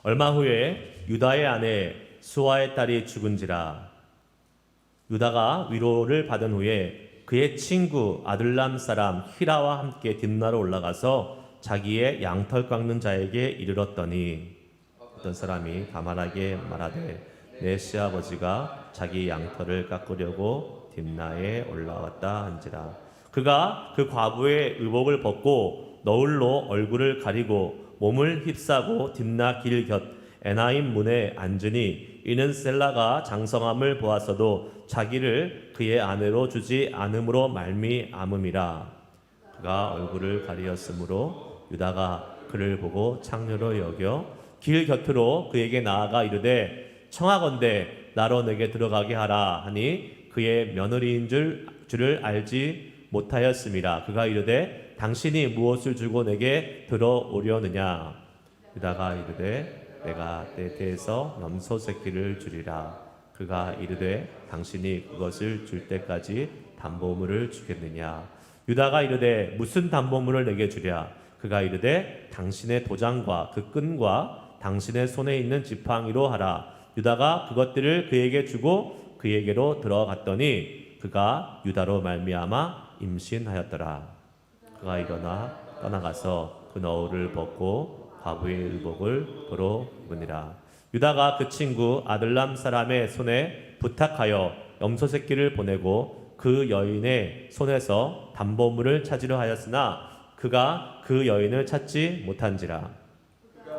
얼마 후에 유다의 아내 수아의 딸이 죽은지라. 유다가 위로를 받은 후에 그의 친구 아둘람 사람 히라와 함께 딥나로 올라가서 자기의 양털 깎는 자에게 이르렀더니 어떤 사람이 가만하게 말하되 내 시아버지가 자기 양털을 깎으려고 딥나에 올라왔다 한지라. 그가 그 과부의 의복을 벗고 너울로 얼굴을 가리고 몸을 휩싸고 딥나 길 곁 에나임 문에 앉으니 이는 셀라가 장성함을 보았어도 자기를 그의 아내로 주지 않음으로 말미암음이라. 그가 얼굴을 가리었으므로 유다가 그를 보고 창녀로 여겨 길 곁으로 그에게 나아가 이르되 청하건대 나로 내게 들어가게 하라 하니 그의 며느리인 줄을 알지 못하였음이라. 그가 이르되 당신이 무엇을 주고 내게 들어오려느냐. 유다가 이르되 내가 내 태에서 염소 새끼를 주리라. 그가 이르되 당신이 그것을 줄 때까지 담보물을 주겠느냐. 유다가 이르되 무슨 담보물을 내게 주랴. 그가 이르되 당신의 도장과 그 끈과 당신의 손에 있는 지팡이로 하라. 유다가 그것들을 그에게 주고 그에게로 들어갔더니 그가 유다로 말미암아 임신하였더라. 그가 일어나 떠나가서 그 너울을 벗고 과부의 의복을 도로 입으니라. 유다가 그 친구 아들람 사람의 손에 부탁하여 염소 새끼를 보내고 그 여인의 손에서 담보물을 찾으려 하였으나 그가 그 여인을 찾지 못한지라.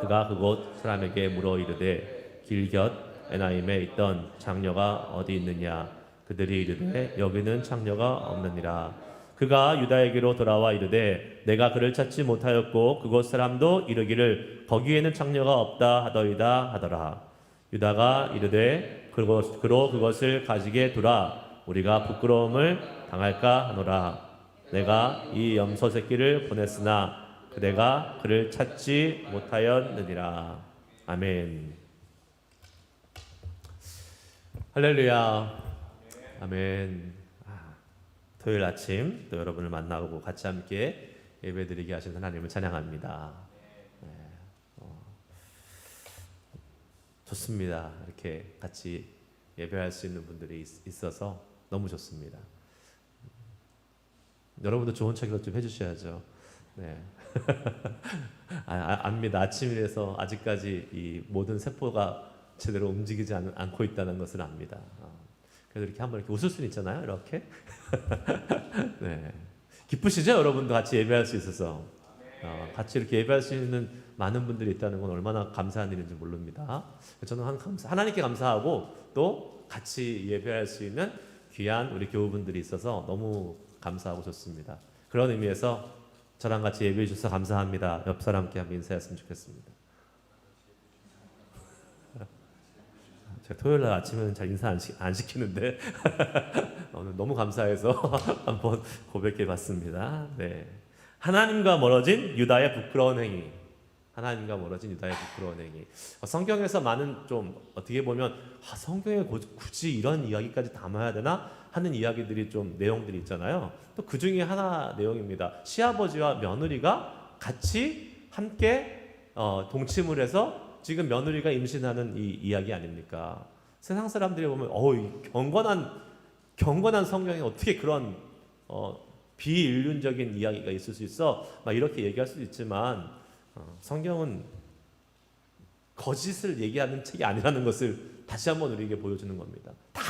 그가 그곳 사람에게 물어 이르되 길 곁 에나임에 있던 장녀가 어디 있느냐. 그들이 이르되 여기는 장녀가 없느니라. 그가 유다에게로 돌아와 이르되 내가 그를 찾지 못하였고 그곳 사람도 이르기를 거기에는 장녀가 없다 하더이다 하더라. 유다가 이르되 그로 그것을 가지게 두라. 우리가 부끄러움을 당할까 하노라. 내가 이 염소 새끼를 보냈으나 그대가 그를 찾지 못하였느니라. 아멘. 할렐루야. 아멘. 토요일 아침 또 여러분을 만나고 같이 함께 예배드리게 하신 하나님을 찬양합니다. 네, 좋습니다. 이렇게 같이 예배할 수 있는 분들이 있어서 너무 좋습니다. 여러분도 좋은 척이라도 좀 해주셔야죠. 네. 압니다. 아침이라서 아직까지 이 모든 세포가 제대로 움직이지 않고 있다는 것을 압니다. 그래서 이렇게 한번 이렇게 웃을 수는 있잖아요. 이렇게. 네. 기쁘시죠? 여러분도 같이 예배할 수 있어서. 같이 이렇게 예배할 수 있는 많은 분들이 있다는 건 얼마나 감사한 일인지 모릅니다. 저는 하나님께 감사하고 또 같이 예배할 수 있는 귀한 우리 교우분들이 있어서 너무 감사하고 좋습니다. 그런 의미에서 저랑 같이 예배해 주셔서 감사합니다. 옆 사람께 한번 인사했으면 좋겠습니다. 제가 토요일 날 아침에는 잘 인사 안 시키는데 오늘 너무 감사해서 한번 고백해 봤습니다. 네. 하나님과 멀어진 유다의 부끄러운 행위. 하나님과 멀어진 유다의 부끄러운 행위. 성경에서 많은 좀 어떻게 보면 성경에 굳이 이런 이야기까지 담아야 되나 하는 이야기들이 좀 내용들이 있잖아요. 또 그 중에 하나 내용입니다. 시아버지와 며느리가 같이 함께 동침을 해서 지금 며느리가 임신하는 이 이야기 아닙니까? 세상 사람들이 보면 경건한 성경에 어떻게 그런 비인륜적인 이야기가 있을 수 있어? 막 이렇게 얘기할 수도 있지만 성경은 거짓을 얘기하는 책이 아니라는 것을 다시 한번 우리에게 보여주는 겁니다. 다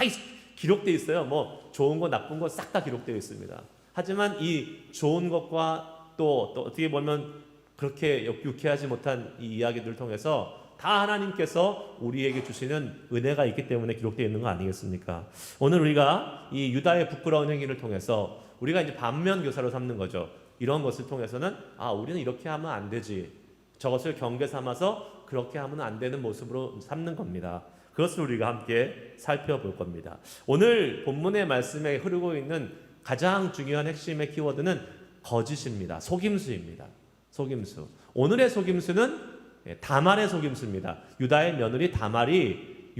기록되어 있어요. 뭐 좋은 거 나쁜 거 싹 다 기록되어 있습니다. 하지만 이 좋은 것과 또 어떻게 보면 그렇게 유쾌하지 못한 이 이야기들을 통해서 다 하나님께서 우리에게 주시는 은혜가 있기 때문에 기록되어 있는 거 아니겠습니까? 오늘 우리가 이 유다의 부끄러운 행위를 통해서 우리가 이제 반면 교사로 삼는 거죠. 이런 것을 통해서는 우리는 이렇게 하면 안 되지. 저것을 경계 삼아서 그렇게 하면 안 되는 모습으로 삼는 겁니다. 그것을 우리가 함께 살펴볼 겁니다. 오늘 본문의 말씀에 흐르고 있는 가장 중요한 핵심의 키워드는 거짓입니다. 속임수입니다. 속임수. 오늘의 속임수는 다말의 속임수입니다. 유다의 며느리 다말이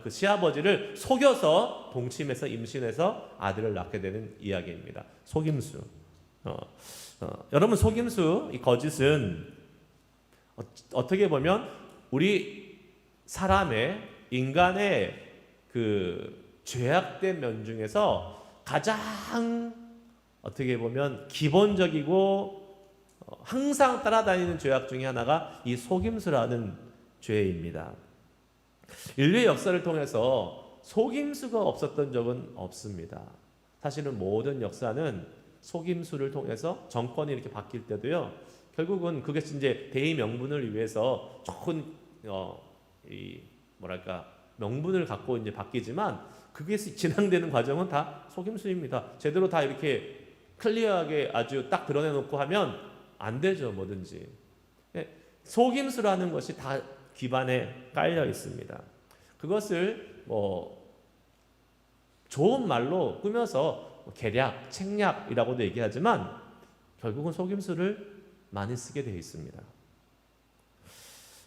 그 시아버지를 속여서 동침해서 임신해서 아들을 낳게 되는 이야기입니다. 속임수. 여러분, 속임수, 이 거짓은 어떻게 보면 우리 사람의 인간의 그 죄악된 면 중에서 가장 어떻게 보면 기본적이고 항상 따라다니는 죄악 중에 하나가 이 속임수라는 죄입니다. 인류의 역사를 통해서 속임수가 없었던 적은 없습니다. 사실은 모든 역사는 속임수를 통해서 정권이 이렇게 바뀔 때도요, 결국은 그것이 이제 대의 명분을 위해서 좋은 이 뭐랄까 명분을 갖고 이제 바뀌지만 그게 진행되는 과정은 다 속임수입니다. 제대로 다 이렇게 클리어하게 아주 딱 드러내놓고 하면 안 되죠, 뭐든지. 속임수라는 것이 다 기반에 깔려 있습니다. 그것을 뭐 좋은 말로 꾸며서 계략, 책략이라고도 얘기하지만 결국은 속임수를 많이 쓰게 되어 있습니다.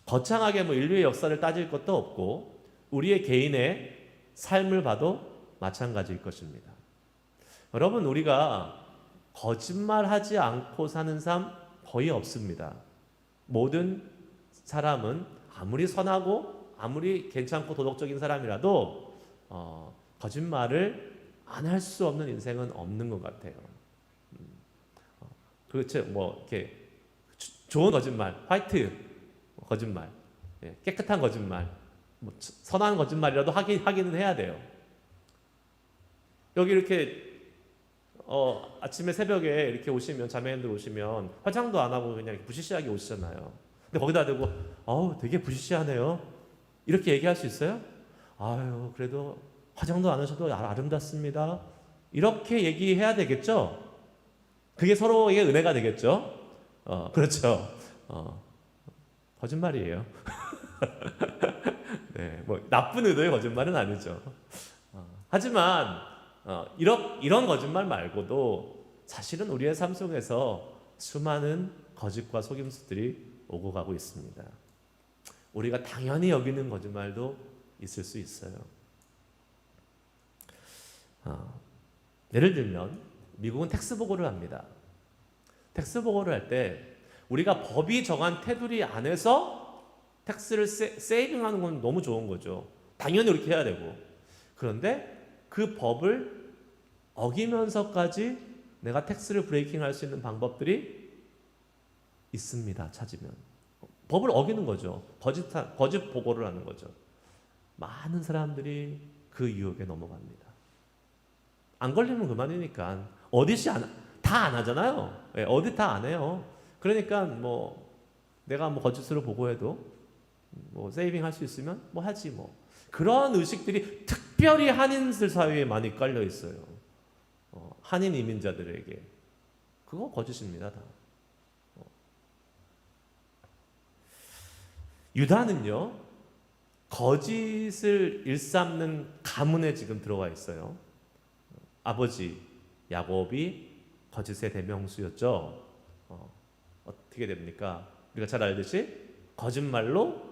거창하게 뭐 인류의 역사를 따질 것도 없고 우리의 개인의 삶을 봐도 마찬가지일 것입니다. 여러분, 우리가 거짓말하지 않고 사는 삶 거의 없습니다. 모든 사람은 아무리 선하고 아무리 괜찮고 도덕적인 사람이라도 거짓말을 안 할 수 없는 인생은 없는 것 같아요. 그렇죠. 뭐 이렇게 좋은 거짓말, 화이트 거짓말, 깨끗한 거짓말, 뭐 선한 거짓말이라도 하기는 해야 돼요. 여기 이렇게 아침에 새벽에 이렇게 오시면, 자매님들 오시면 화장도 안 하고 그냥 부시시하게 오시잖아요. 근데 거기다 대고 되게 부시시하네요, 이렇게 얘기할 수 있어요? 아유, 그래도 화장도 안 하셔도 아름답습니다, 이렇게 얘기해야 되겠죠? 그게 서로에게 은혜가 되겠죠? 그렇죠. 거짓말이에요. 네, 뭐 나쁜 의도의 거짓말은 아니죠. 하지만 이런 거짓말 말고도 사실은 우리의 삶 속에서 수많은 거짓과 속임수들이 오고 가고 있습니다. 우리가 당연히 여기는 거짓말도 있을 수 있어요. 예를 들면 미국은 텍스 보고를 합니다. 텍스 보고를 할 때 우리가 법이 정한 테두리 안에서 텍스를 세이빙하는 건 너무 좋은 거죠. 당연히 그렇게 해야 되고. 그런데 그 법을 어기면서까지 내가 텍스를 브레이킹할 수 있는 방법들이 있습니다. 찾으면. 법을 어기는 거죠. 거짓 보고를 하는 거죠. 많은 사람들이 그 유혹에 넘어갑니다. 안 걸리면 그만이니까. 어디시 다 안 하잖아요. 어디 다 안 해요. 그러니까 뭐 내가 뭐 거짓으로 보고해도 뭐 세이빙 할 수 있으면 뭐 하지 뭐. 그런 의식들이 특별히 한인들 사회에 많이 깔려 있어요. 한인 이민자들에게. 그거 거짓입니다, 다. 유다는요, 거짓을 일삼는 가문에 지금 들어와 있어요. 아버지 야곱이 거짓의 대명수였죠. 어떻게 됩니까? 우리가 잘 알듯이 거짓말로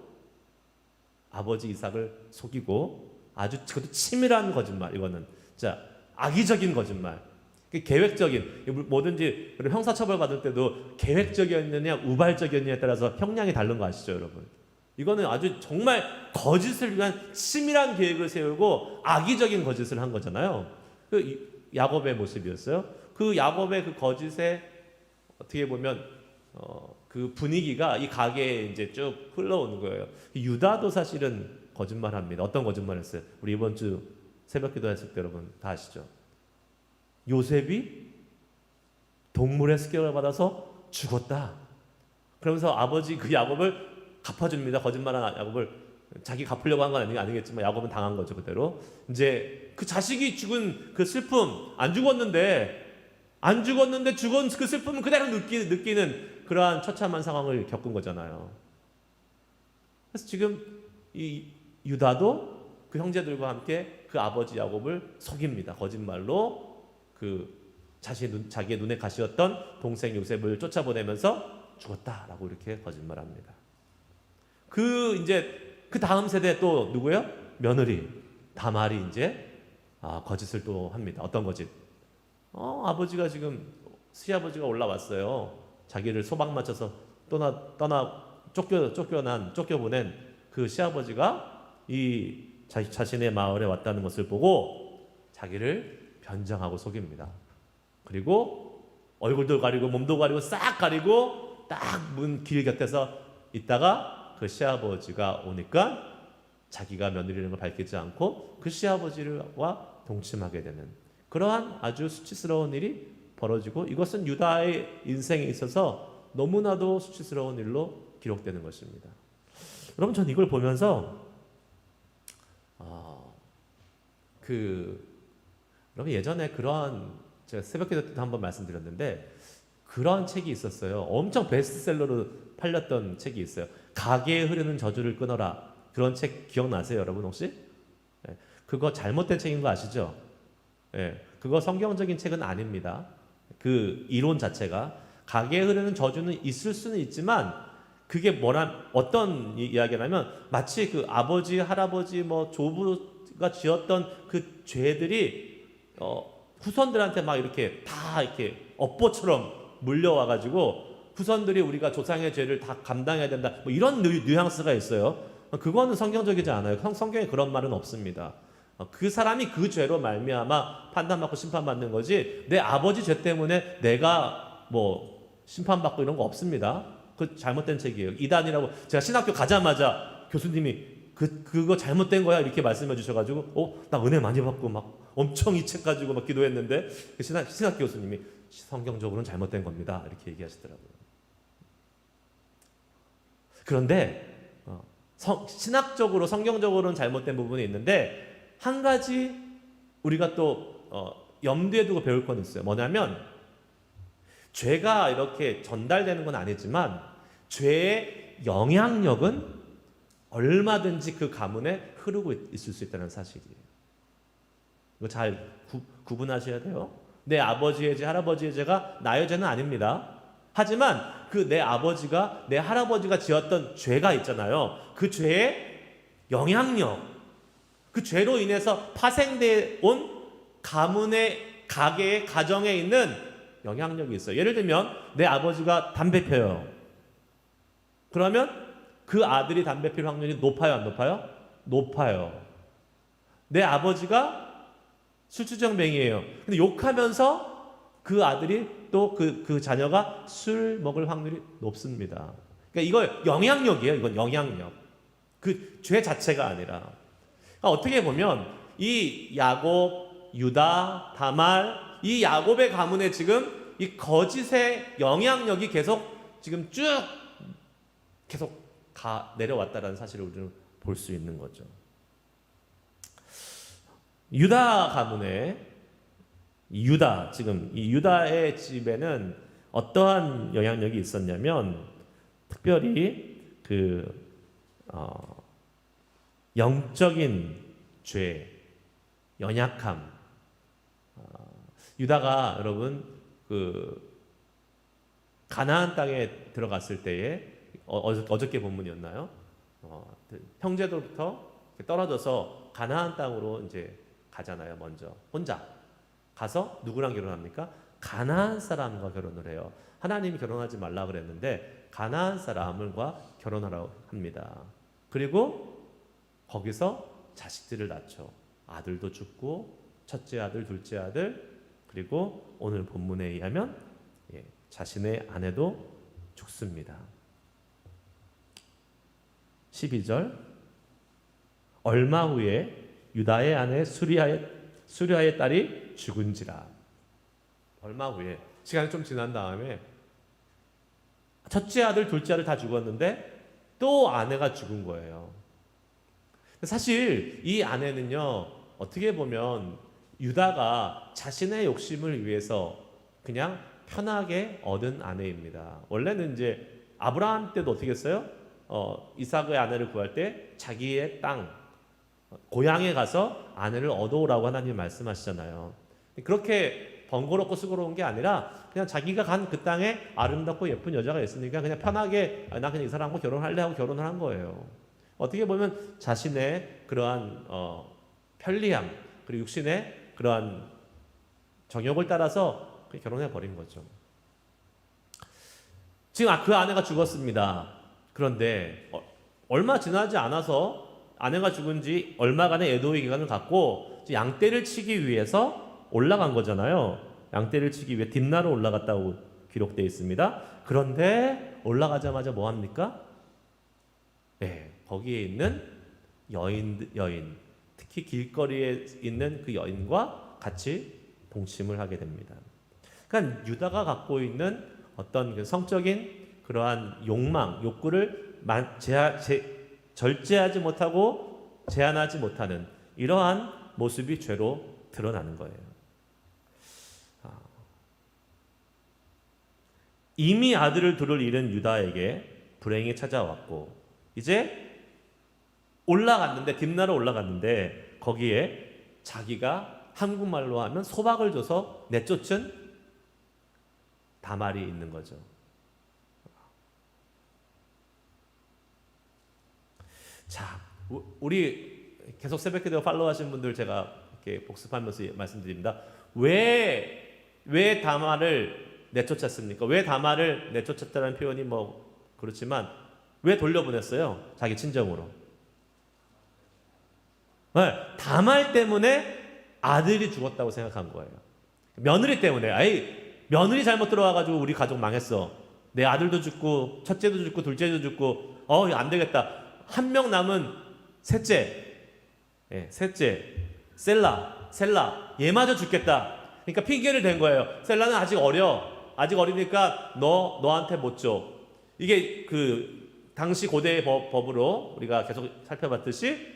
아버지 이삭을 속이고, 아주 그것도 치밀한 거짓말. 이거는 자, 악의적인 거짓말. 계획적인, 뭐든지 형사처벌 받을 때도 계획적이었느냐 우발적이었느냐에 따라서 형량이 다른 거 아시죠, 여러분? 이거는 아주 정말 거짓을 위한 치밀한 계획을 세우고 악의적인 거짓을 한 거잖아요. 그 야곱의 모습이었어요. 그 야곱의 그 거짓에 어떻게 보면 그 분위기가 이 가게에 이제 쭉 흘러오는 거예요. 유다도 사실은 거짓말합니다. 어떤 거짓말했어요? 우리 이번 주 새벽기도 했을 때 여러분 다 아시죠? 요셉이 동물의 습격을 받아서 죽었다. 그러면서 아버지 그 야곱을 갚아줍니다. 거짓말한 야곱을 자기 갚으려고 한 건 아니겠지만 야곱은 당한 거죠, 그대로. 이제 그 자식이 죽은 그 슬픔, 안 죽었는데 죽은 그 슬픔은 그대로 느끼는 그러한 처참한 상황을 겪은 거잖아요. 그래서 지금 이 유다도 그 형제들과 함께 그 아버지 야곱을 속입니다. 거짓말로 그 자기의 눈에 가시였던 동생 요셉을 쫓아보내면서 죽었다라고 이렇게 거짓말합니다. 그 다음 세대 또 누구예요? 며느리 다말이 이제 거짓을 또 합니다. 어떤 거짓? 아버지가 지금 시아버지가 올라왔어요. 자기를 소방 맞춰서 쫓겨보낸 그 시아버지가 이 자신의 마을에 왔다는 것을 보고 자기를 변장하고 속입니다. 그리고 얼굴도 가리고 몸도 가리고 싹 가리고 딱 문 길 곁에서 있다가 그 시아버지가 오니까 자기가 며느리라는 걸 밝히지 않고 그 시아버지와 동침하게 되는 그러한 아주 수치스러운 일이 벌어지고, 이것은 유다의 인생에 있어서 너무나도 수치스러운 일로 기록되는 것입니다. 여러분, 전 이걸 보면서 여러분 예전에 그러한, 제가 새벽기도 때도 한번 말씀드렸는데 그러한 책이 있었어요. 엄청 베스트셀러로 팔렸던 책이 있어요. 가게에 흐르는 저주를 끊어라. 그런 책 기억나세요, 여러분 혹시? 네, 그거 잘못된 책인 거 아시죠? 네, 그거 성경적인 책은 아닙니다. 그 이론 자체가 가게에 흐르는 저주는 있을 수는 있지만 그게 어떤 이야기냐면 마치 그 아버지, 할아버지, 조부가 지었던 그 죄들이 후손들한테 막 이렇게 다 이렇게 업보처럼 물려와가지고 후손들이 우리가 조상의 죄를 다 감당해야 된다. 이런 뉘앙스가 있어요. 그거는 성경적이지 않아요. 성경에 그런 말은 없습니다. 그 사람이 그 죄로 말미암아 판단받고 심판받는 거지 내 아버지 죄 때문에 내가 심판받고 이런 거 없습니다. 그 잘못된 책이에요. 이단이라고 제가 신학교 가자마자 교수님이 그거 잘못된 거야 이렇게 말씀해 주셔가지고 나 은혜 많이 받고 막 엄청 이 책 가지고 막 기도했는데 신학 교수님이 성경적으로는 잘못된 겁니다 이렇게 얘기하시더라고요. 그런데 신학적으로 성경적으로는 잘못된 부분이 있는데 한 가지 우리가 또 염두에 두고 배울 건 있어요. 뭐냐면 죄가 이렇게 전달되는 건 아니지만 죄의 영향력은 얼마든지 그 가문에 흐르고 있을 수 있다는 사실이에요. 이거 잘 구분하셔야 돼요. 내 아버지의 죄, 할아버지의 죄가 나의 죄는 아닙니다. 하지만 그 내 아버지가, 내 할아버지가 지었던 죄가 있잖아요. 그 죄의 영향력, 그 죄로 인해서 파생돼 온 가문의, 가게의, 가정에 있는 영향력이 있어요. 예를 들면 내 아버지가 담배 피워요. 그러면 그 아들이 담배 피울 확률이 높아요, 안 높아요? 높아요. 내 아버지가 술주정뱅이에요. 근데 욕하면서 그 아들이 또 그 자녀가 술 먹을 확률이 높습니다. 그러니까 이거 영향력이에요. 이건 영향력. 그 죄 자체가 아니라. 그러니까 어떻게 보면 이 야곱, 유다, 다말, 이 야곱의 가문에 지금 이 거짓의 영향력이 계속 내려왔다라는 사실을 우리는 볼 수 있는 거죠. 유다 가문에 지금 이 유다의 집에는 어떠한 영향력이 있었냐면 특별히 영적인 죄, 연약함. 유다가 여러분 가나안 땅에 들어갔을 때에 어저께 본문이었나요? 형제들부터 떨어져서 가나안 땅으로 이제 가잖아요. 먼저 혼자 가서 누구랑 결혼합니까? 가나안 사람과 결혼을 해요. 하나님이 결혼하지 말라 그랬는데 가나안 사람과 결혼하라고 합니다. 그리고 거기서 자식들을 낳죠. 아들도 죽고 첫째 아들, 둘째 아들, 그리고 오늘 본문에 의하면 자신의 아내도 죽습니다. 12절 얼마 후에 유다의 아내 수리아의 딸이 죽은지라. 얼마 후에 시간이 좀 지난 다음에 첫째 아들, 둘째 아들 다 죽었는데 또 아내가 죽은 거예요. 사실 이 아내는요, 어떻게 보면 유다가 자신의 욕심을 위해서 그냥 편하게 얻은 아내입니다. 원래는 이제 아브라함 때도 어떻게 했어요? 이삭의 아내를 구할 때 자기의 땅, 고향에 가서 아내를 얻어오라고 하나님 말씀하시잖아요. 그렇게 번거롭고 수고로운 게 아니라 그냥 자기가 간 그 땅에 아름답고 예쁜 여자가 있으니까 그냥 편하게 나 그냥 이 사람하고 결혼할래 하고 결혼을 한 거예요. 어떻게 보면 자신의 그러한 편리함 그리고 육신의 그러한 정욕을 따라서 결혼해 버린 거죠. 지금 그 아내가 죽었습니다. 그런데 얼마 지나지 않아서 아내가 죽은 지 얼마간의 애도의 기간을 갖고 양떼를 치기 위해서 올라간 거잖아요. 양떼를 치기 위해 딥나로 올라갔다고 기록되어 있습니다. 그런데 올라가자마자 뭐 합니까? 네, 거기에 있는 여인, 특히 길거리에 있는 그 여인과 같이 동침을 하게 됩니다. 그러니까 유다가 갖고 있는 어떤 그 성적인 그러한 욕망, 욕구를 절제하지 못하고 제한하지 못하는 이러한 모습이 죄로 드러나는 거예요. 이미 아들을 둘을 잃은 유다에게 불행이 찾아왔고 이제 올라갔는데 딥나로 올라갔는데 거기에 자기가 한국말로 하면 소박을 줘서 내쫓은 다말이 있는 거죠. 자, 우리 계속 새벽기도 팔로우 하시는 분들 제가 이렇게 복습하면서 말씀드립니다. 왜 다말을 내쫓았습니까? 왜 다말을 내쫓았다는 표현이 뭐 그렇지만 왜 돌려보냈어요? 자기 친정으로. 네, 다말 때문에 아들이 죽었다고 생각한 거예요. 며느리 때문에. 며느리 잘못 들어와가지고 우리 가족 망했어. 내 아들도 죽고 첫째도 죽고 둘째도 죽고 안 되겠다. 한 명 남은 셋째, 셀라 얘마저 죽겠다. 그러니까 핑계를 댄 거예요. 셀라는 아직 어리니까 너한테 못 줘. 이게 그 당시 고대의 법으로 우리가 계속 살펴봤듯이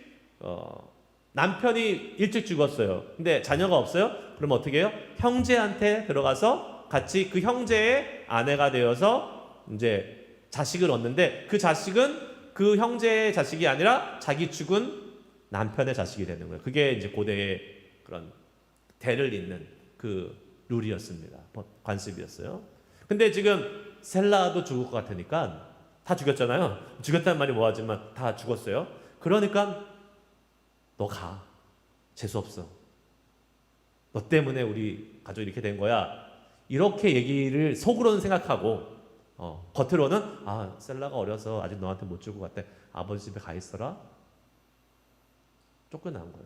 남편이 일찍 죽었어요. 근데 자녀가 없어요. 그럼 어떻게 해요? 형제한테 들어가서 같이 그 형제의 아내가 되어서 이제 자식을 얻는데 그 자식은 그 형제의 자식이 아니라 자기 죽은 남편의 자식이 되는 거예요. 그게 이제 고대의 그런 대를 잇는 그 룰이었습니다. 관습이었어요. 근데 지금 셀라도 죽을 것 같으니까 다 죽였잖아요. 죽였다는 말이 뭐하지만 다 죽었어요. 그러니까 너 가. 재수 없어. 너 때문에 우리 가족이 이렇게 된 거야. 이렇게 얘기를 속으로는 생각하고 겉으로는 셀라가 어려서 아직 너한테 못 주고 갔대. 아버지 집에 가 있어라. 쫓겨난 거예요.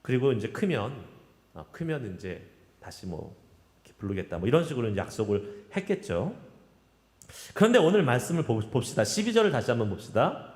그리고 이제 크면 이제 다시 뭐 부르겠다. 뭐 이런 식으로 약속을 했겠죠. 그런데 오늘 말씀을 봅시다. 12절을 다시 한번 봅시다.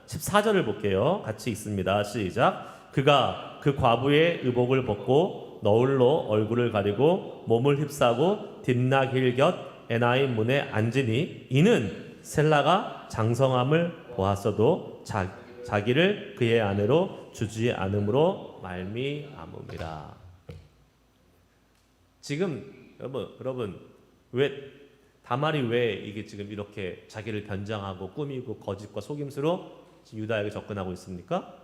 14절을 볼게요. 같이 있습니다. 시작. 그가 그 과부의 의복을 벗고 너울로 얼굴을 가리고 몸을 휩싸고 딥나 길 곁 에나임 문에 앉으니 이는 셀라가 장성함을 보았어도 자기를 그의 아내로 주지 않음으로 말미암음이라. 지금 여러분 왜 다말이 왜 이게 지금 이렇게 자기를 변장하고 꾸미고 거짓과 속임수로 유다에게 접근하고 있습니까?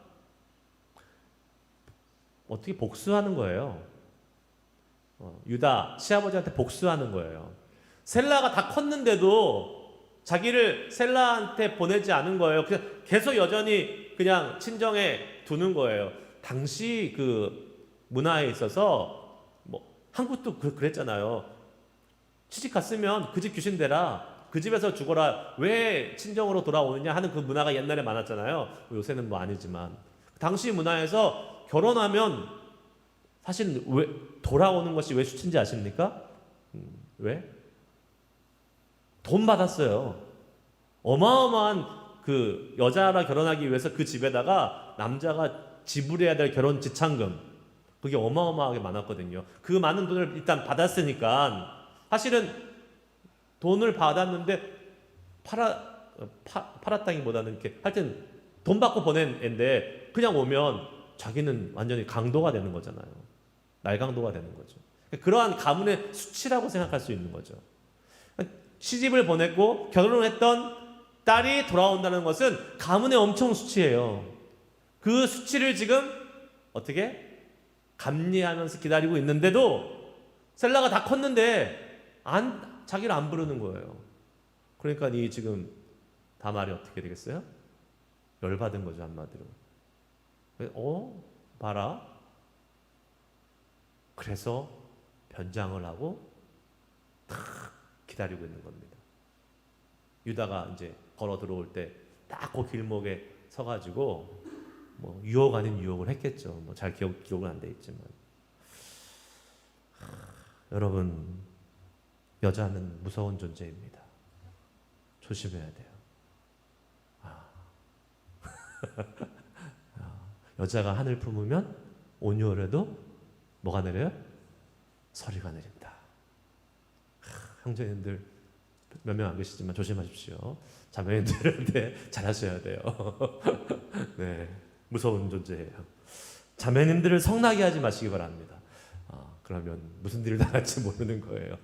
어떻게 복수하는 거예요. 유다 시아버지한테 복수하는 거예요. 셀라가 다 컸는데도 자기를 셀라한테 보내지 않은 거예요. 그냥 계속 여전히 그냥 친정에 두는 거예요. 당시 그 문화에 있어서 뭐 한국도 그랬잖아요. 시집 갔으면 그 집 귀신 되라. 그 집에서 죽어라. 왜 친정으로 돌아오느냐 하는 그 문화가 옛날에 많았잖아요. 요새는 뭐 아니지만 당시 문화에서 결혼하면 사실 왜 돌아오는 것이 왜 수치인지 아십니까? 왜? 돈 받았어요. 어마어마한 그 여자랑 결혼하기 위해서 그 집에다가 남자가 지불해야 될 결혼 지참금 그게 어마어마하게 많았거든요. 그 많은 돈을 일단 받았으니까 사실은 돈을 받았는데 팔았다기보다는 이렇게 하여튼 돈 받고 보낸 애인데 그냥 오면 자기는 완전히 강도가 되는 거잖아요. 날강도가 되는 거죠. 그러한 가문의 수치라고 생각할 수 있는 거죠. 시집을 보냈고 결혼을 했던 딸이 돌아온다는 것은 가문의 엄청 수치예요. 그 수치를 지금 어떻게 감리하면서 기다리고 있는데도 셀라가 다 컸는데 자기를 안 부르는 거예요. 그러니까 이 지금 다말이 어떻게 되겠어요? 열받은 거죠, 한마디로. 봐라. 그래서 변장을 하고 탁 기다리고 있는 겁니다. 유다가 이제 걸어 들어올 때 딱 그 길목에 서가지고 뭐 유혹 아닌 유혹을 했겠죠. 뭐 잘 기록은 안 돼 있지만. 여러분, 여자는 무서운 존재입니다. 조심해야 돼요. 여자가 하늘 품으면 온유월에도 뭐가 내려요? 서리가 내린다. 형제님들 몇 명 안 계시지만 조심하십시오. 자매님들한테 잘하셔야 돼요. 네, 무서운 존재예요. 자매님들을 성나게 하지 마시기 바랍니다. 그러면 무슨 일을 당할지 모르는 거예요.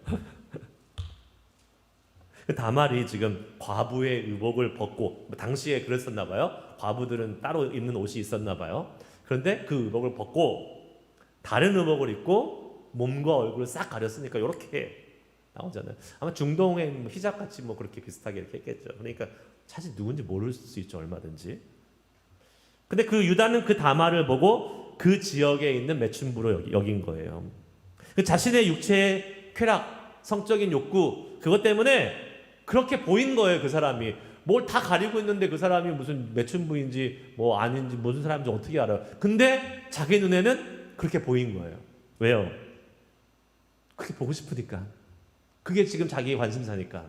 다말이 지금 과부의 의복을 벗고, 당시에 그랬었나 봐요. 과부들은 따로 입는 옷이 있었나 봐요. 그런데 그 의복을 벗고 다른 의복을 입고 몸과 얼굴을 싹 가렸으니까 이렇게 나오잖아요. 아마 중동의 히잡 같이 뭐 그렇게 비슷하게 이렇게 했겠죠. 그러니까 사실 누군지 모를 수 있죠, 얼마든지. 근데 그 유다는 그 다말을 보고 그 지역에 있는 매춘부로 여긴 거예요. 그 자신의 육체의 쾌락, 성적인 욕구, 그것 때문에 그렇게 보인 거예요, 그 사람이. 뭘 다 가리고 있는데 그 사람이 무슨 매춘부인지 뭐 아닌지 무슨 사람인지 어떻게 알아요? 근데 자기 눈에는 그렇게 보인 거예요. 왜요? 그렇게 보고 싶으니까. 그게 지금 자기의 관심사니까.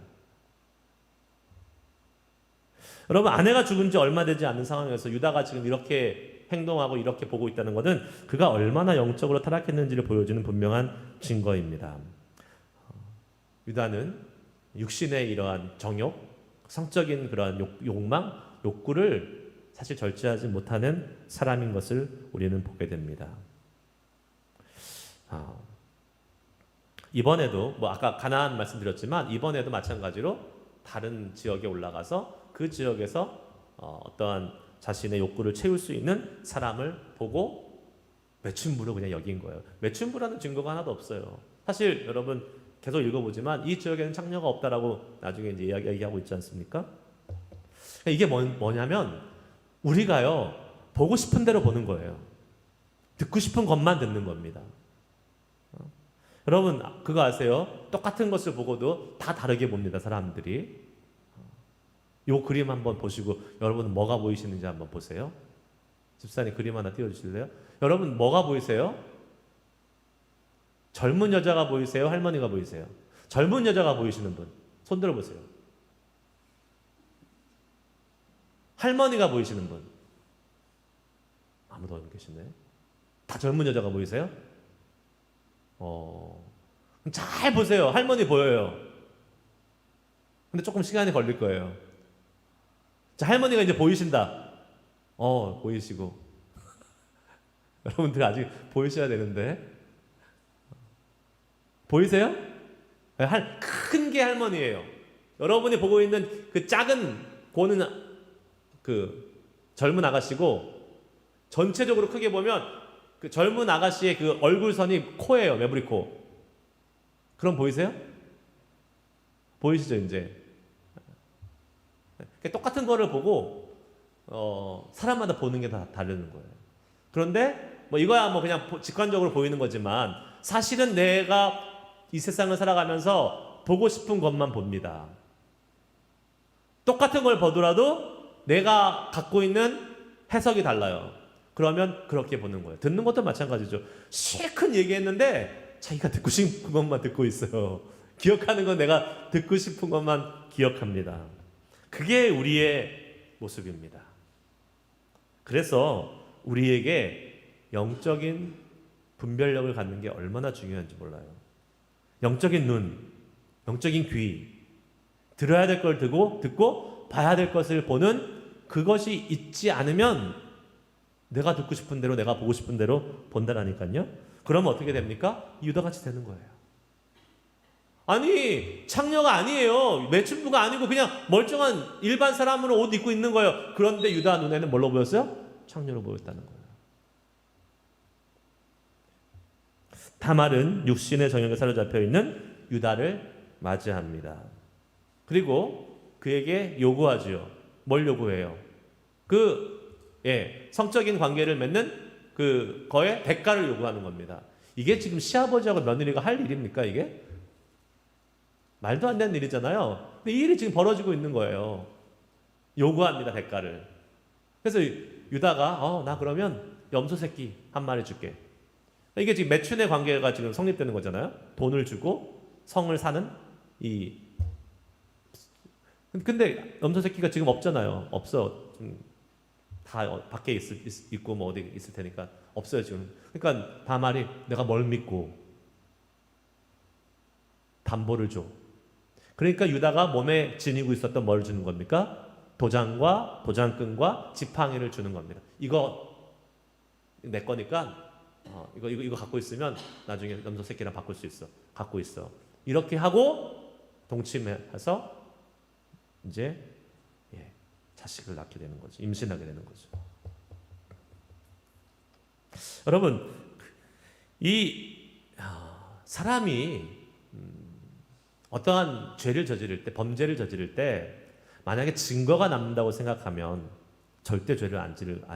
여러분, 아내가 죽은 지 얼마 되지 않는 상황에서 유다가 지금 이렇게 행동하고 이렇게 보고 있다는 것은 그가 얼마나 영적으로 타락했는지를 보여주는 분명한 증거입니다. 유다는 육신의 이러한 정욕, 성적인 그러한 욕망, 욕구를 사실 절제하지 못하는 사람인 것을 우리는 보게 됩니다. 이번에도 뭐 아까 가나안 말씀드렸지만 이번에도 마찬가지로 다른 지역에 올라가서 그 지역에서 어떠한 자신의 욕구를 채울 수 있는 사람을 보고 매춘부로 그냥 여긴 거예요. 매춘부라는 증거가 하나도 없어요. 사실 여러분 계속 읽어보지만 이 지역에는 창녀가 없다라고 나중에 이제 얘기하고 있지 않습니까? 이게 뭐냐면 우리가요 보고 싶은 대로 보는 거예요. 듣고 싶은 것만 듣는 겁니다. 여러분 그거 아세요? 똑같은 것을 보고도 다 다르게 봅니다, 사람들이. 요 그림 한번 보시고 여러분 뭐가 보이시는지 한번 보세요. 집사님 그림 하나 띄워주실래요? 여러분 뭐가 보이세요? 젊은 여자가 보이세요? 할머니가 보이세요? 젊은 여자가 보이시는 분 손 들어보세요. 할머니가 보이시는 분 아무도 안 계시네. 다 젊은 여자가 보이세요? 잘 보세요. 할머니 보여요. 근데 조금 시간이 걸릴 거예요. 자, 할머니가 이제 보이신다. 보이시고. 여러분들 아직 보이셔야 되는데. 보이세요? 큰 게 할머니예요. 여러분이 보고 있는 그 작은 고는 그 젊은 아가씨고, 전체적으로 크게 보면 그 젊은 아가씨의 그 얼굴선이 코예요. 매부리 코. 그럼 보이세요? 보이시죠, 이제? 똑같은 거를 보고 사람마다 보는 게 다 다르는 거예요. 그런데 뭐 이거야 뭐 그냥 직관적으로 보이는 거지만 사실은 내가 이 세상을 살아가면서 보고 싶은 것만 봅니다. 똑같은 걸 보더라도 내가 갖고 있는 해석이 달라요. 그러면 그렇게 보는 거예요. 듣는 것도 마찬가지죠. 실컷 얘기했는데 자기가 듣고 싶은 것만 듣고 있어요. 기억하는 건 내가 듣고 싶은 것만 기억합니다. 그게 우리의 모습입니다. 그래서 우리에게 영적인 분별력을 갖는 게 얼마나 중요한지 몰라요. 영적인 눈, 영적인 귀, 들어야 될 걸 듣고 봐야 될 것을 보는 그것이 있지 않으면 내가 듣고 싶은 대로 내가 보고 싶은 대로 본다라니까요. 그러면 어떻게 됩니까? 유다같이 되는 거예요. 아니 창녀가 아니에요. 매춘부가 아니고 그냥 멀쩡한 일반 사람으로 옷 입고 있는 거예요. 그런데 유다 눈에는 뭘로 보였어요? 창녀로 보였다는 거예요. 다말은 육신의 정욕에 사로잡혀 있는 유다를 맞이합니다. 그리고 그에게 요구하지요. 뭘 요구해요? 성적인 관계를 맺는 그거에 대가를 요구하는 겁니다. 이게 지금 시아버지하고 며느리가 할 일입니까, 이게? 말도 안 되는 일이잖아요. 근데 이 일이 지금 벌어지고 있는 거예요. 요구합니다, 대가를. 그래서 유다가 나 그러면 염소 새끼 한 마리 줄게. 이게 지금 매춘의 관계가 지금 성립되는 거잖아요. 돈을 주고 성을 사는 근데 염소 새끼가 지금 없잖아요. 없어. 다 밖에 있고 뭐 어디 있을 테니까 없어요 지금. 그러니까 다말이 내가 뭘 믿고 담보를 줘. 그러니까 유다가 몸에 지니고 있었던 뭘 주는 겁니까? 도장과 도장끈과 지팡이를 주는 겁니다. 이거 내 거니까 이거 갖고 있으면 나중에 염소 새끼랑 바꿀 수 있어. 갖고 있어. 이렇게 하고 동침해서 이제 자식을 낳게 되는 거죠. 임신하게 되는 거죠. 여러분, 사람이 어떠한 죄를 저지를 때, 범죄를 저지를 때 만약에 증거가 남는다고 생각하면 절대 죄를 안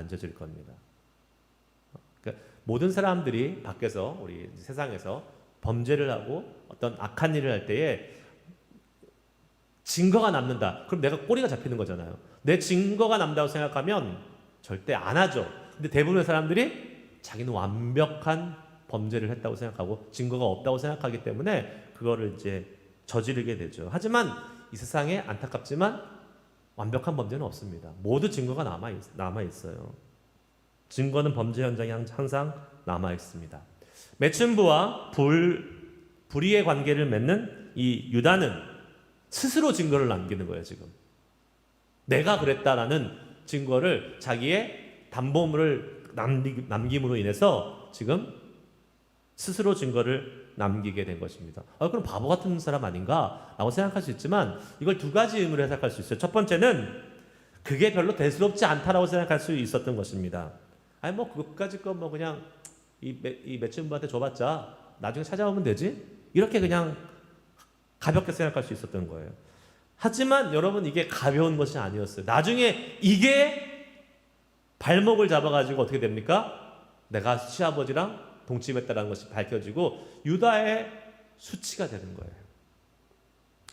저질 겁니다. 그러니까 모든 사람들이 밖에서 우리 세상에서 범죄를 하고 어떤 악한 일을 할 때에 증거가 남는다. 그럼 내가 꼬리가 잡히는 거잖아요. 내 증거가 남다고 생각하면 절대 안 하죠. 근데 대부분의 사람들이 자기는 완벽한 범죄를 했다고 생각하고 증거가 없다고 생각하기 때문에 그거를 이제 저지르게 되죠. 하지만 이 세상에 안타깝지만 완벽한 범죄는 없습니다. 모두 증거가 남아 있어요. 증거는 범죄 현장에 항상 남아 있습니다. 매춘부와 불의의 관계를 맺는 이 유다는 스스로 증거를 남기는 거예요, 지금. 내가 그랬다라는 증거를 자기의 담보물을 남김으로 인해서 지금 스스로 증거를 남기게 된 것입니다. 그럼 바보 같은 사람 아닌가? 라고 생각할 수 있지만 이걸 두 가지 의미로 해석할 수 있어요. 첫 번째는 그게 별로 대수롭지 않다라고 생각할 수 있었던 것입니다. 그까짓 거 그냥 이 매춘부한테 줘봤자 나중에 찾아오면 되지? 이렇게 그냥 가볍게 생각할 수 있었던 거예요. 하지만 여러분 이게 가벼운 것이 아니었어요. 나중에 이게 발목을 잡아가지고 어떻게 됩니까? 내가 시아버지랑 동침했다는 것이 밝혀지고 유다의 수치가 되는 거예요.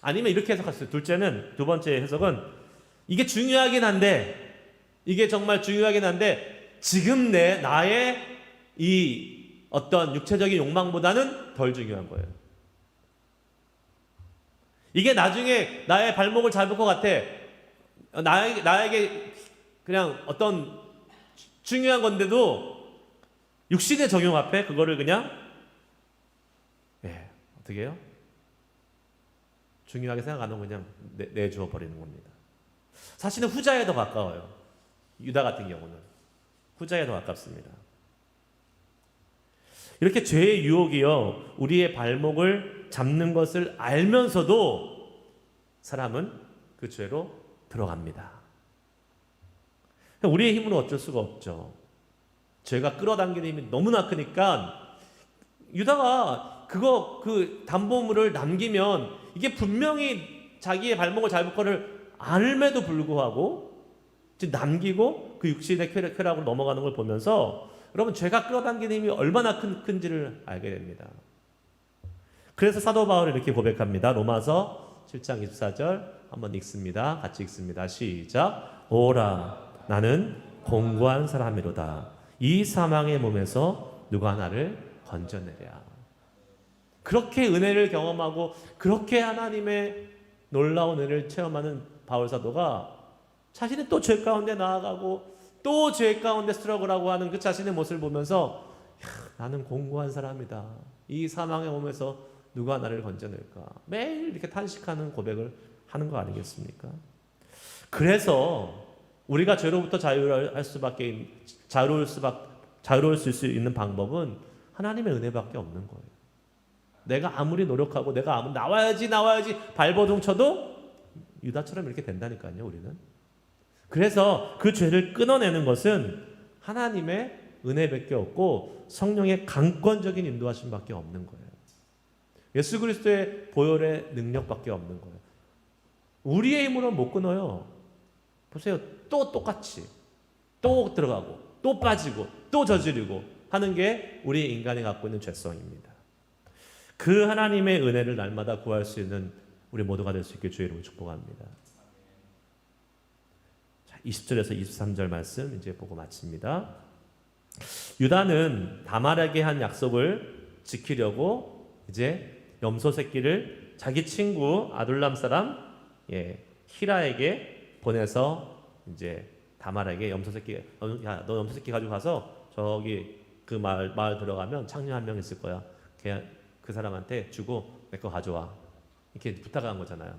아니면 이렇게 해석할 수 있어요. 두 번째 해석은 이게 중요하긴 한데 이게 정말 중요하긴 한데 지금 나의 이 어떤 육체적인 욕망보다는 덜 중요한 거예요. 이게 나중에 나의 발목을 잡을 것 같아. 나에게 그냥 어떤 중요한 건데도 육신의 적용 앞에 그거를 그냥 어떻게 해요? 중요하게 생각 안 하고 그냥 내주어 버리는 겁니다. 사실은 후자에 더 가까워요. 유다 같은 경우는 후자에 더 가깝습니다. 이렇게 죄의 유혹이요 우리의 발목을 잡는 것을 알면서도 사람은 그 죄로 들어갑니다. 우리의 힘으로 어쩔 수가 없죠. 죄가 끌어당기는 힘이 너무나 크니까 유다가 그 담보물을 남기면 이게 분명히 자기의 발목을 잡을 거를 알매도 불구하고 남기고 그 육신의 쾌락으로 넘어가는 걸 보면서 여러분 죄가 끌어당기는 힘이 얼마나 큰지를 알게 됩니다. 그래서 사도 바울이 이렇게 고백합니다. 로마서 7장 24절 한번 읽습니다. 같이 읽습니다. 시작. 오라 나는 공고한 사람이로다. 이 사망의 몸에서 누가 나를 건져내랴. 그렇게 은혜를 경험하고 그렇게 하나님의 놀라운 은혜를 체험하는 바울 사도가 자신이 또 죄 가운데 나아가고 또 죄 가운데 스트러글하고 하는 그 자신의 모습을 보면서 나는 공고한 사람이다. 이 사망의 몸에서 누가 나를 건져낼까? 매일 이렇게 탄식하는 고백을 하는 거 아니겠습니까? 그래서 우리가 죄로부터 자유로울 수 있는 방법은 하나님의 은혜밖에 없는 거예요. 내가 아무리 노력하고 내가 나와야지 발버둥 쳐도 유다처럼 이렇게 된다니까요, 우리는. 그래서 그 죄를 끊어내는 것은 하나님의 은혜밖에 없고 성령의 강권적인 인도하심밖에 없는 거예요. 예수 그리스도의 보혈의 능력밖에 없는 거예요. 우리의 힘으로는 못 끊어요. 보세요. 또 똑같이 또 들어가고 또 빠지고 또 저지르고 하는 게 우리 인간이 갖고 있는 죄성입니다. 그 하나님의 은혜를 날마다 구할 수 있는 우리 모두가 될 수 있길 주의 이름으로 축복합니다. 자, 20절에서 23절 말씀 이제 보고 마칩니다. 유다는 다말에게 한 약속을 지키려고 이제 염소 새끼를 자기 친구 아둘람 사람 히라에게 보내서 이제 다말에게 염소 새끼, 야, 너 염소 새끼 가지고 가서 저기 그 마을 들어가면 창녀 한 명 있을 거야. 그 사람한테 주고 내 거 가져와. 이렇게 부탁한 거잖아요.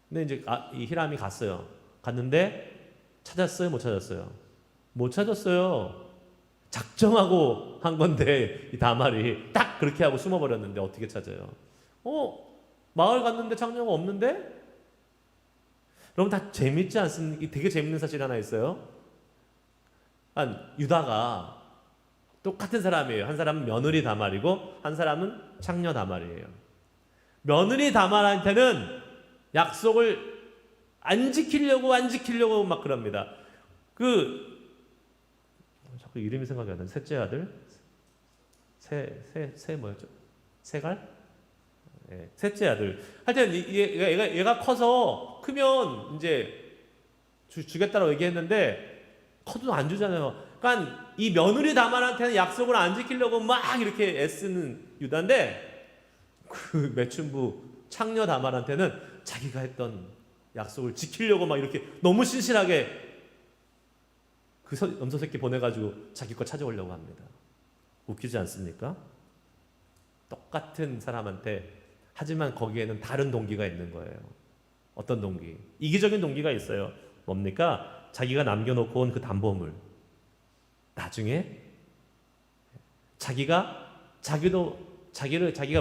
근데 이제 이 히람이 갔어요. 갔는데 찾았어요? 못 찾았어요? 못 찾았어요. 작정하고 한 건데 이 다말이 딱 그렇게 하고 숨어버렸는데 어떻게 찾아요? 마을 갔는데 창녀가 없는데? 여러분 다 재밌지 않습니까? 되게 재밌는 사실 하나 있어요. 유다가 똑같은 사람이에요. 한 사람은 며느리 다말이고 한 사람은 창녀 다말이에요. 며느리 다말한테는 약속을 안 지키려고 막 그럽니다. 자꾸 이름이 생각이 안 나요. 셋째 아들 뭐였죠? 세갈? 네, 셋째 아들. 하여튼 얘가 커서 크면 이제 주겠다고 얘기했는데 커도 안 주잖아요. 그러니까 이 며느리 다말한테는 약속을 안 지키려고 막 이렇게 애쓰는 유다인데 그 매춘부 창녀 다말한테는 자기가 했던 약속을 지키려고 막 이렇게 너무 신실하게 그 염소 새끼 보내가지고 자기 거 찾아오려고 합니다. 웃기지 않습니까? 똑같은 사람한테 하지만 거기에는 다른 동기가 있는 거예요. 어떤 동기? 이기적인 동기가 있어요. 뭡니까? 자기가 남겨놓고 온 그 담보물 나중에 자기가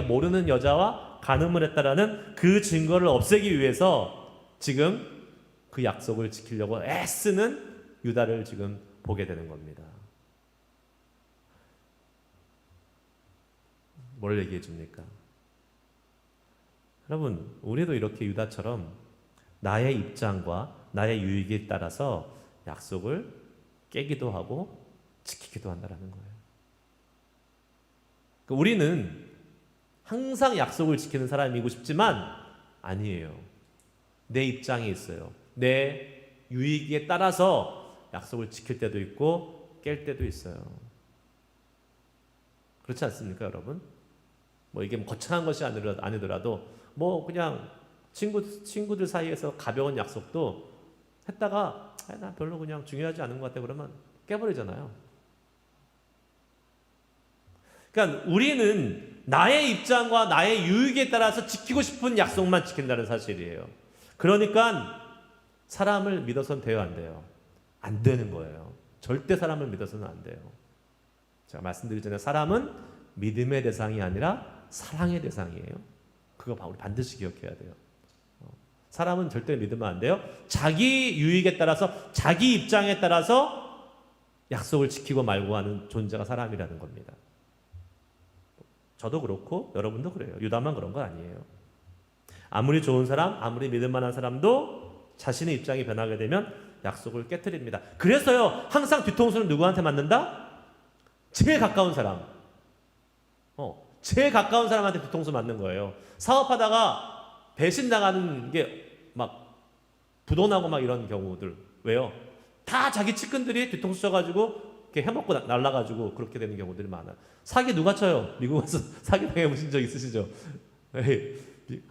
모르는 여자와 간음을 했다라는 그 증거를 없애기 위해서 지금 그 약속을 지키려고 애쓰는 유다를 지금 보게 되는 겁니다. 뭘 얘기해 줍니까? 여러분, 우리도 이렇게 유다처럼 나의 입장과 나의 유익에 따라서 약속을 깨기도 하고 지키기도 한다는 거예요. 우리는 항상 약속을 지키는 사람이고 싶지만 아니에요. 내 입장이 있어요. 내 유익에 따라서 약속을 지킬 때도 있고 깰 때도 있어요. 그렇지 않습니까, 여러분? 이게 거창한 것이 아니더라도 그냥 친구들 사이에서 가벼운 약속도 했다가 나 별로 그냥 중요하지 않은 것 같아 그러면 깨버리잖아요. 그러니까 우리는 나의 입장과 나의 유익에 따라서 지키고 싶은 약속만 지킨다는 사실이에요. 그러니까 사람을 믿어서는 돼요, 안 돼요? 안 되는 거예요. 절대 사람을 믿어서는 안 돼요. 제가 말씀드리잖아요. 사람은 믿음의 대상이 아니라 사랑의 대상이에요. 그거 우리 반드시 기억해야 돼요. 사람은 절대 믿으면 안 돼요. 자기 유익에 따라서 자기 입장에 따라서 약속을 지키고 말고 하는 존재가 사람이라는 겁니다. 저도 그렇고 여러분도 그래요. 유다만 그런 거 아니에요. 아무리 좋은 사람, 아무리 믿을 만한 사람도 자신의 입장이 변하게 되면 약속을 깨트립니다. 그래서요, 항상 뒤통수는 누구한테 맞는다? 제일 가까운 사람. 제일 가까운 사람한테 뒤통수 맞는 거예요. 사업하다가 배신 나가는 게 막 부도나고 막 이런 경우들. 왜요? 다 자기 측근들이 뒤통수 쳐가지고 이렇게 해먹고 날라가지고 그렇게 되는 경우들이 많아요. 사기 누가 쳐요? 미국 와서 사기 당해보신 적 있으시죠?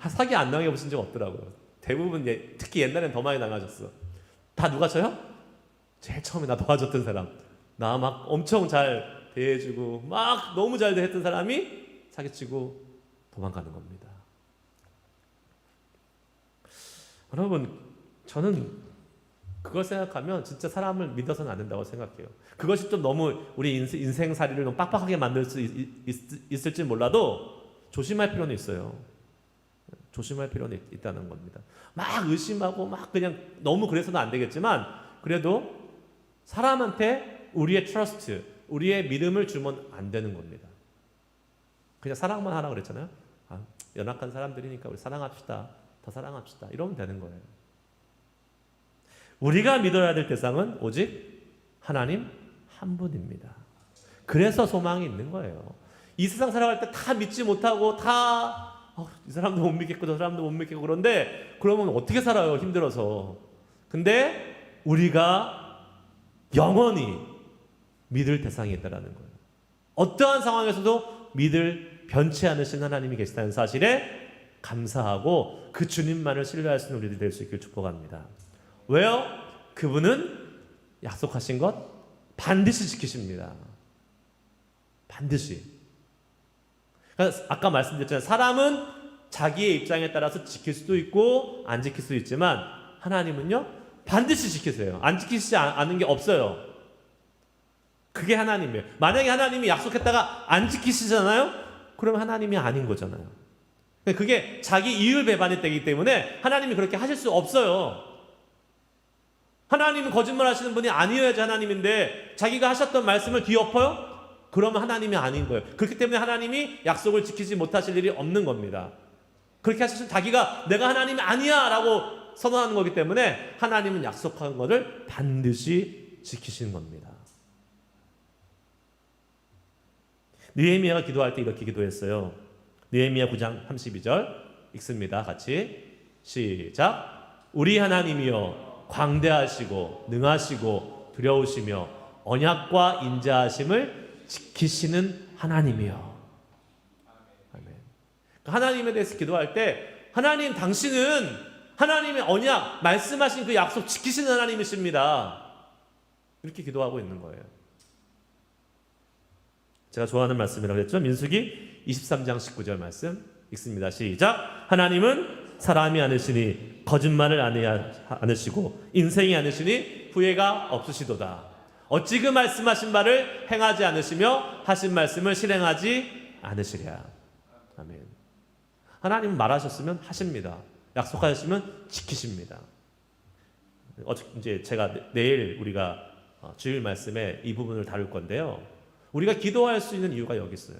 사기 안 당해보신 적 없더라고요. 대부분 특히 옛날엔 더 많이 당하셨어. 다 누가 쳐요? 제일 처음에 나 도와줬던 사람. 나 막 엄청 잘 대해주고 막 너무 잘 대했던 사람이 사기치고 도망가는 겁니다. 여러분, 저는 그걸 생각하면 진짜 사람을 믿어서는 안 된다고 생각해요. 그것이 좀 너무 우리 인생살이를 너무 빡빡하게 만들 수 있을지 몰라도 조심할 필요는 있어요. 조심할 필요는 있다는 겁니다. 막 의심하고 막 그냥 너무 그래서는 안 되겠지만 그래도 사람한테 우리의 트러스트, 우리의 믿음을 주면 안 되는 겁니다. 그냥 사랑만 하라고 그랬잖아요. 연약한 사람들이니까 우리 사랑합시다. 더 사랑합시다. 이러면 되는 거예요. 우리가 믿어야 될 대상은 오직 하나님 한 분입니다. 그래서 소망이 있는 거예요. 이 세상 살아갈 때 다 믿지 못하고 다 이 사람도 못 믿겠고 저 사람도 못 믿겠고 그런데 그러면 어떻게 살아요? 힘들어서. 근데 우리가 영원히 믿을 대상이 있다는 거예요. 어떠한 상황에서도 믿을 변치 않으신 하나님이 계시다는 사실에 감사하고 그 주님만을 신뢰할 수 있는 우리들이 될 수 있길 축복합니다. 왜요? 그분은 약속하신 것 반드시 지키십니다. 반드시. 그러니까 아까 말씀드렸잖아요. 사람은 자기의 입장에 따라서 지킬 수도 있고 안 지킬 수도 있지만 하나님은요 반드시 지키세요. 안 지키시지 않은 게 없어요. 그게 하나님이에요. 만약에 하나님이 약속했다가 안 지키시잖아요? 그러면 하나님이 아닌 거잖아요. 그게 자기 이율 배반이 되기 때문에 하나님이 그렇게 하실 수 없어요. 하나님은 거짓말 하시는 분이 아니어야지 하나님인데 자기가 하셨던 말씀을 뒤엎어요? 그러면 하나님이 아닌 거예요. 그렇기 때문에 하나님이 약속을 지키지 못하실 일이 없는 겁니다. 그렇게 하시면 자기가 내가 하나님이 아니야 라고 선언하는 거기 때문에 하나님은 약속한 것을 반드시 지키시는 겁니다. 느헤미야가 기도할 때 이렇게 기도했어요. 느헤미야 9장 32절 읽습니다. 같이 시작. 우리 하나님이여 광대하시고 능하시고 두려우시며 언약과 인자하심을 지키시는 하나님이여. 아멘. 하나님에 대해서 기도할 때 하나님 당신은 하나님의 언약 말씀하신 그 약속 지키시는 하나님이십니다. 이렇게 기도하고 있는 거예요. 제가 좋아하는 말씀이라고 했죠. 민수기 23장 19절 말씀 읽습니다. 시작. 하나님은 사람이 아니시니 거짓말을 않으시고 인생이 아니시니 후회가 없으시도다. 어찌 그 말씀하신 바를 행하지 않으시며 하신 말씀을 실행하지 않으시랴. 아멘. 하나님은 말하셨으면 하십니다. 약속하셨으면 지키십니다. 이제 제가 내일 우리가 주일 말씀에 이 부분을 다룰 건데요. 우리가 기도할 수 있는 이유가 여기 있어요.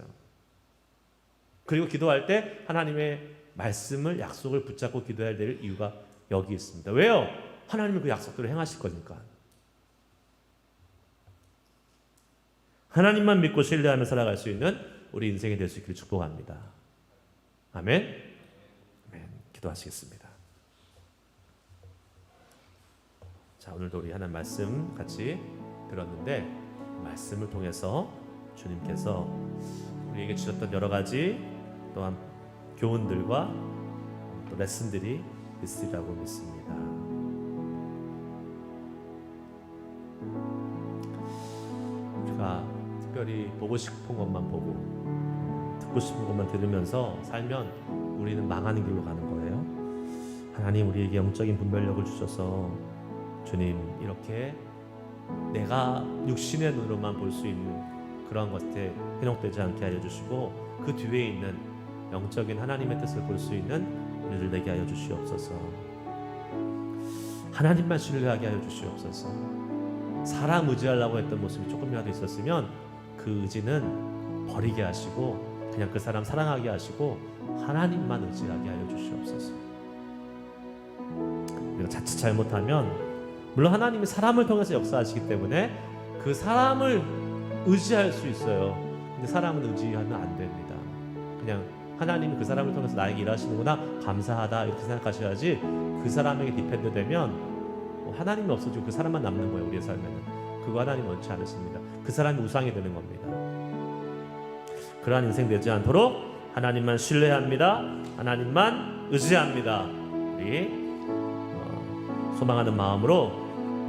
그리고 기도할 때 하나님의 말씀을 약속을 붙잡고 기도해야 될 이유가 여기 있습니다. 왜요? 하나님은 그 약속들을 행하실 거니까. 하나님만 믿고 신뢰하며 살아갈 수 있는 우리 인생이 될 수 있기를 축복합니다. 아멘. 아멘. 기도하시겠습니다. 자, 오늘도 우리 하나님 말씀 같이 들었는데 말씀을 통해서 주님께서 우리에게 주셨던 여러 가지 또한 교훈들과 또 레슨들이 있으리라고 믿습니다. 우리가 특별히 보고 싶은 것만 보고 듣고 싶은 것만 들으면서 살면 우리는 망하는 길로 가는 거예요. 하나님 우리에게 영적인 분별력을 주셔서 주님 이렇게 내가 육신의 눈으로만 볼 수 있는 그러한 것에 현혹되지 않게 하여 주시고 그 뒤에 있는 영적인 하나님의 뜻을 볼 수 있는 우리들 되게 하여 주시옵소서. 하나님만 신뢰하게 하여 주시옵소서. 사람 의지하려고 했던 모습이 조금이라도 있었으면 그 의지는 버리게 하시고 그냥 그 사람 사랑하게 하시고 하나님만 의지하게 하여 주시옵소서. 우리가 자칫 잘못하면 물론 하나님이 사람을 통해서 역사하시기 때문에 그 사람을 의지할 수 있어요. 근데 사람은 의지하면 안 됩니다. 그냥 하나님이 그 사람을 통해서 나에게 일하시는구나 감사하다 이렇게 생각하셔야지 그 사람에게 디펜드 되면 하나님이 없어지고 그 사람만 남는 거예요. 우리의 삶에는 그거 하나님 원치 않으십니다. 그 사람이 우상이 되는 겁니다. 그러한 인생 되지 않도록 하나님만 신뢰합니다. 하나님만 의지합니다. 우리 소망하는 마음으로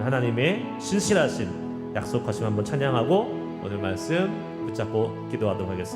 하나님의 신실하신 약속하심 한번 찬양하고 오늘 말씀 붙잡고 기도하도록 하겠습니다.